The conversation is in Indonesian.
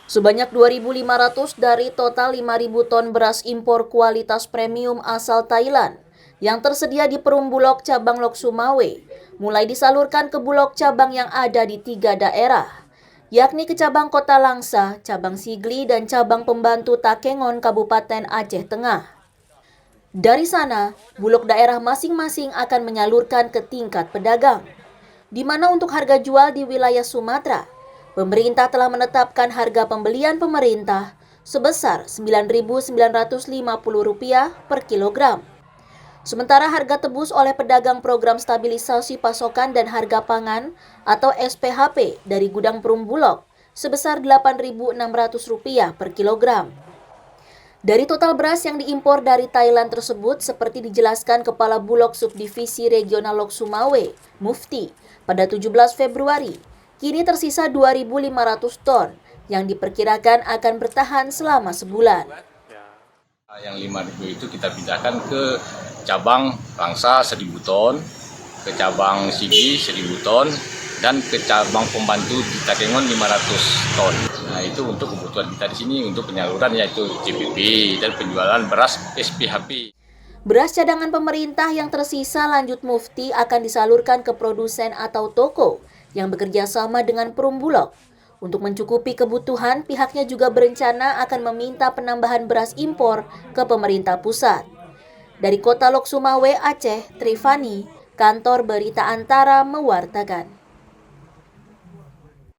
Sebanyak 2.500 dari total 5.000 ton beras impor kualitas premium asal Thailand yang tersedia di Perum Bulog cabang Lok Sumawe mulai disalurkan ke Bulog cabang yang ada di 3 daerah, yakni ke cabang Kota Langsa, cabang Sigli, dan cabang pembantu Takengon Kabupaten Aceh Tengah. Dari sana, Bulog daerah masing-masing akan menyalurkan ke tingkat pedagang, di mana untuk harga jual di wilayah Sumatera, pemerintah telah menetapkan harga pembelian pemerintah sebesar Rp9.950 per kilogram. Sementara harga tebus oleh pedagang program stabilisasi pasokan dan harga pangan atau SPHP dari gudang Perum Bulog sebesar Rp8.600 per kilogram. Dari total beras yang diimpor dari Thailand tersebut, seperti dijelaskan Kepala Bulog Subdivisi Regional Lok Sumawe, Mufti, pada 17 Februari, kini tersisa 2.500 ton yang diperkirakan akan bertahan selama sebulan. Yang 5.000 itu kita pindahkan ke cabang Langsa 1.000 ton, ke cabang Sigi 1.000 ton, dan ke cabang pembantu di Takengon 500 ton. Nah, itu untuk kebutuhan kita di sini untuk penyaluran yaitu CPP dan penjualan beras SPHP. Beras cadangan pemerintah yang tersisa, lanjut Mufti, akan disalurkan ke produsen atau toko yang bekerja sama dengan Perum Bulog. Untuk mencukupi kebutuhan, pihaknya juga berencana akan meminta penambahan beras impor ke pemerintah pusat. Dari Kota Lok Sumawe, Aceh, Trifani, Kantor Berita Antara mewartakan.